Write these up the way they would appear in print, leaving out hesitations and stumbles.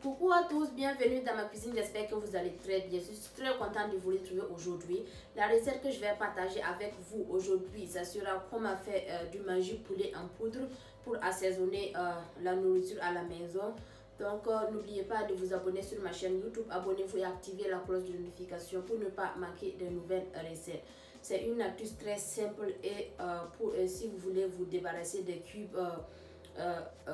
Coucou à tous, bienvenue dans ma cuisine, j'espère que vous allez très bien. Je suis très contente de vous retrouver aujourd'hui. La recette que je vais partager avec vous aujourd'hui, ça sera comment faire du manger poulet en poudre pour assaisonner la nourriture à la maison. Donc n'oubliez pas de vous abonner sur ma chaîne YouTube, abonnez-vous et activez la cloche de notification pour ne pas manquer de nouvelles recettes. C'est une astuce très simple et si vous voulez vous débarrasser des cubes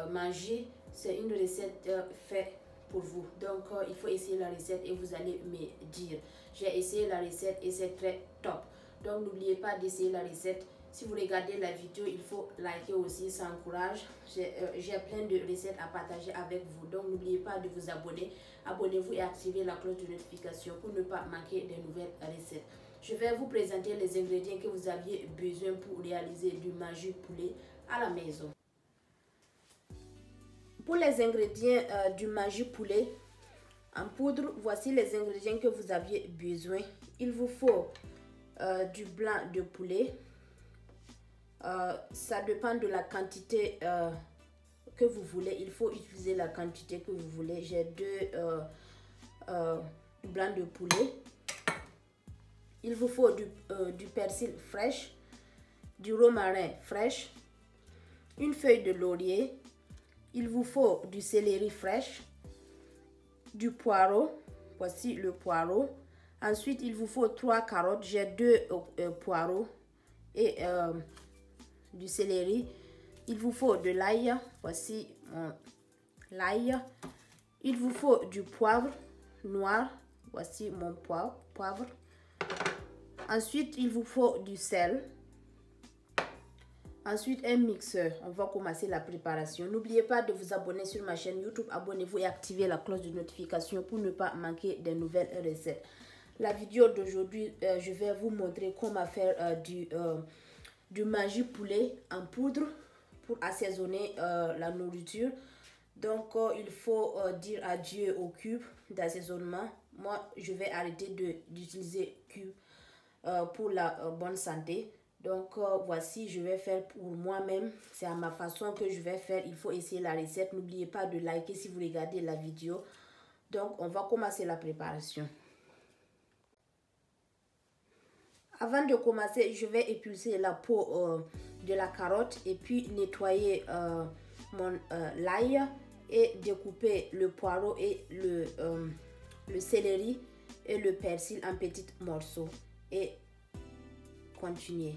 manger, c'est une recette faite pour vous. Donc il faut essayer la recette et vous allez me dire. J'ai essayé la recette et c'est très top. Donc n'oubliez pas d'essayer la recette. Si vous regardez la vidéo, il faut liker aussi, ça encourage. J'ai plein de recettes à partager avec vous. Donc n'oubliez pas de vous abonner. Abonnez-vous et activez la cloche de notification pour ne pas manquer de nouvelles recettes. Je vais vous présenter les ingrédients que vous aviez besoin pour réaliser du manger poulet à la maison. Pour les ingrédients du manger poulet en poudre, voici les ingrédients que vous aviez besoin. Il vous faut du blanc de poulet. Ça dépend de la quantité que vous voulez. Il faut utiliser la quantité que vous voulez. J'ai deux blancs de poulet. Il vous faut du persil fraîche, du romarin fraîche, une feuille de laurier. Il vous faut du céleri fraîche, du poireau. Voici le poireau. Ensuite, il vous faut 3 carottes. J'ai 2 poireaux et du céleri. Il vous faut de l'ail. Voici l'ail. Il vous faut du poivre noir. Voici mon poivre. Ensuite, il vous faut du sel. Ensuite, un mixeur. On va commencer la préparation. N'oubliez pas de vous abonner sur ma chaîne YouTube. Abonnez-vous et activez la cloche de notification pour ne pas manquer de nouvelles recettes. La vidéo d'aujourd'hui, je vais vous montrer comment faire du manger poulet en poudre pour assaisonner la nourriture. Donc, il faut dire adieu aux cubes d'assaisonnement. Moi, je vais arrêter d'utiliser cubes pour la bonne santé. Donc voici, je vais faire pour moi-même. C'est à ma façon que je vais faire. Il faut essayer la recette. N'oubliez pas de liker si vous regardez la vidéo. Donc on va commencer la préparation. Avant de commencer, je vais épulser la peau de la carotte et puis nettoyer l'ail et découper le poireau et le céleri et le persil en petits morceaux et continuer.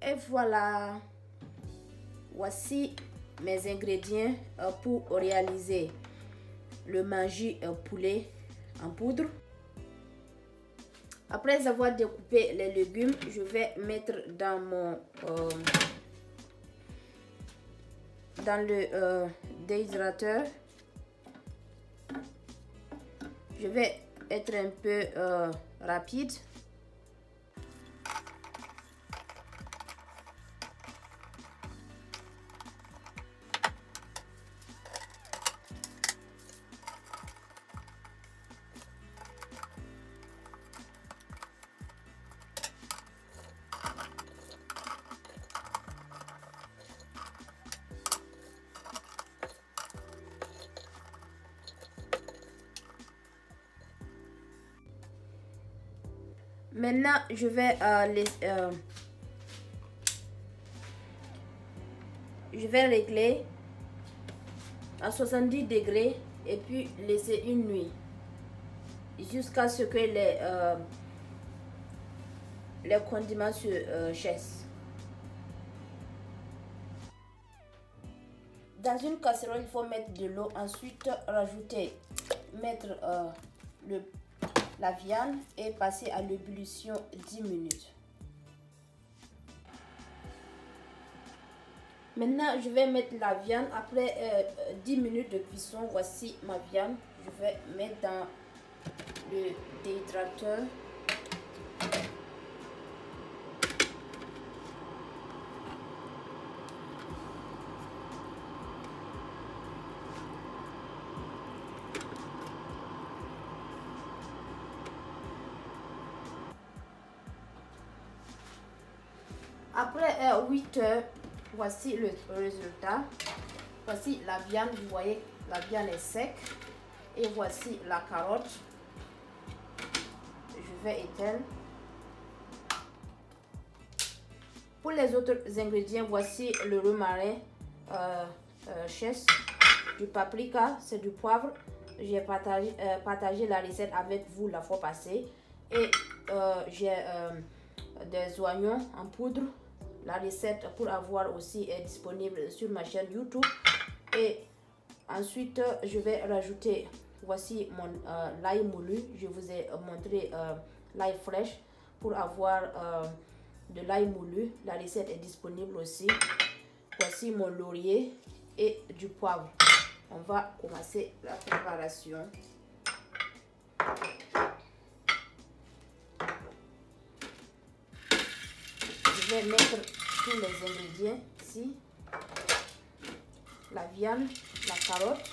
Et voilà, voici mes ingrédients pour réaliser le manger poulet en poudre. Après avoir découpé les légumes, je vais mettre dans le déhydrateur. Je vais être un peu rapide. Maintenant, je vais régler à 70 degrés et puis laisser une nuit jusqu'à ce que les condiments se chassent. Dans une casserole, il faut mettre de l'eau, ensuite mettre la viande et passer à l'ébullition 10 minutes. Maintenant, je vais mettre la viande. Après 10 minutes de cuisson, voici ma viande. Je vais mettre dans le déhydrateur. Après 8 heures, voici le résultat. Voici la viande, vous voyez, la viande est sec. Et voici la carotte. Je vais éteindre. Pour les autres ingrédients, voici le romarin chasse, du paprika, c'est du poivre. J'ai partagé la recette avec vous la fois passée. Et j'ai des oignons en poudre. La recette pour avoir aussi est disponible sur ma chaîne YouTube. Et ensuite, je vais rajouter, voici mon l'ail moulu. Je vous ai montré l'ail fraîche pour avoir de l'ail moulu. La recette est disponible aussi. Voici mon laurier et du poivre. On va commencer la préparation. Je vais mettre tous les ingrédients ici. La viande, la carotte,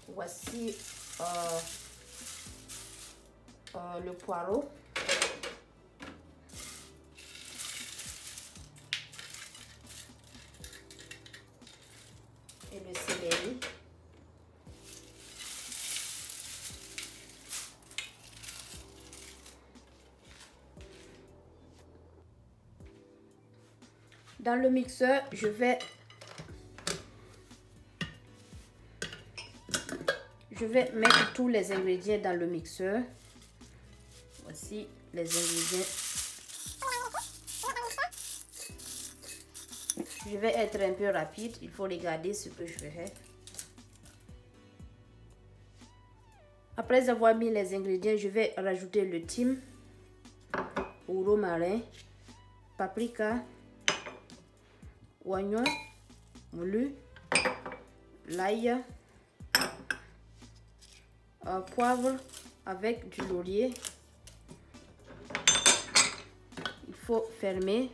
voici le poireau, et le céleri. Dans le mixeur, je vais mettre tous les ingrédients dans le mixeur. Voici les ingrédients. Je vais être un peu rapide, il faut regarder ce que je fais. Après avoir mis les ingrédients, je vais rajouter le thym ou romarin, paprika, oignon moulu, l'ail, poivre avec du laurier. Il faut fermer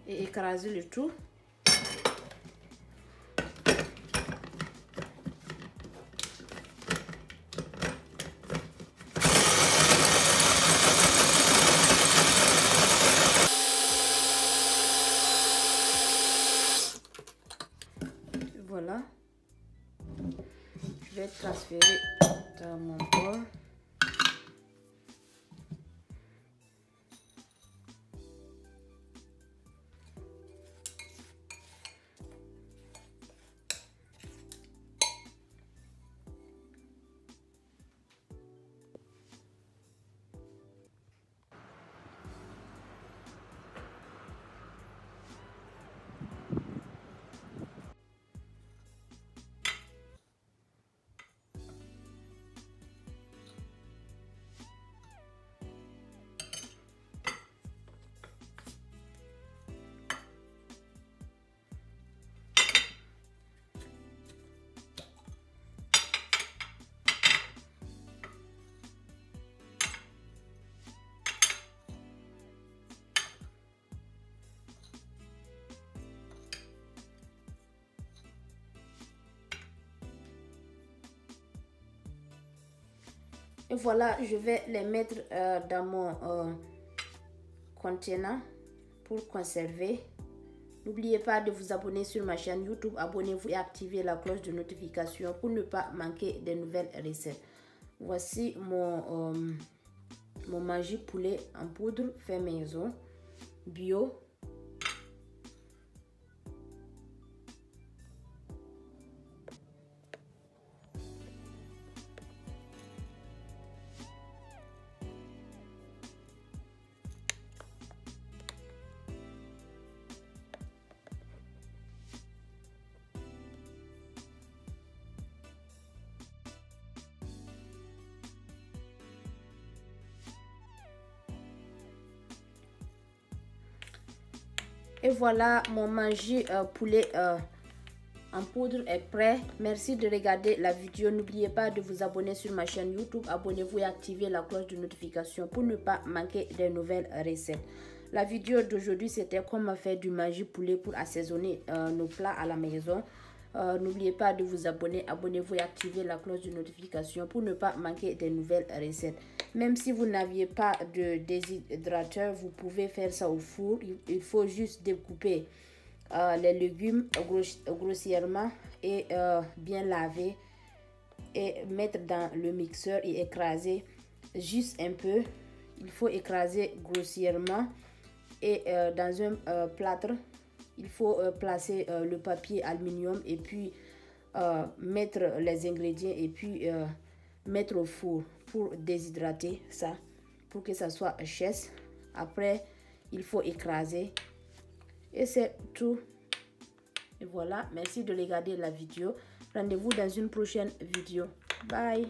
et écraser le tout. Voilà. Je vais transférer dans mon bol. Et voilà, je vais les mettre dans mon contenant pour conserver N'oubliez pas de vous abonner sur ma chaîne YouTube. Abonnez-vous et activez la cloche de notification pour ne pas manquer de nouvelles recettes. Voici mon magie poulet en poudre fait maison, bio. Et voilà, mon magie poulet en poudre est prêt. Merci de regarder la vidéo. N'oubliez pas de vous abonner sur ma chaîne YouTube. Abonnez-vous et activez la cloche de notification pour ne pas manquer de nouvelles recettes. La vidéo d'aujourd'hui, c'était comment faire du magie poulet pour assaisonner nos plats à la maison. N'oubliez pas de vous abonner. Abonnez-vous et activez la cloche de notification pour ne pas manquer de nouvelles recettes. Même si vous n'aviez pas de déshydrateur, vous pouvez faire ça au four. Il faut juste découper les légumes grossièrement et bien laver et mettre dans le mixeur et écraser juste un peu. Il faut écraser grossièrement et dans un plâtre, il faut placer le papier aluminium et puis mettre les ingrédients et puis mettre au four pour déshydrater ça, pour que ça soit chasse. Après, il faut écraser. Et c'est tout. Et voilà, merci de regarder la vidéo. Rendez-vous dans une prochaine vidéo. Bye.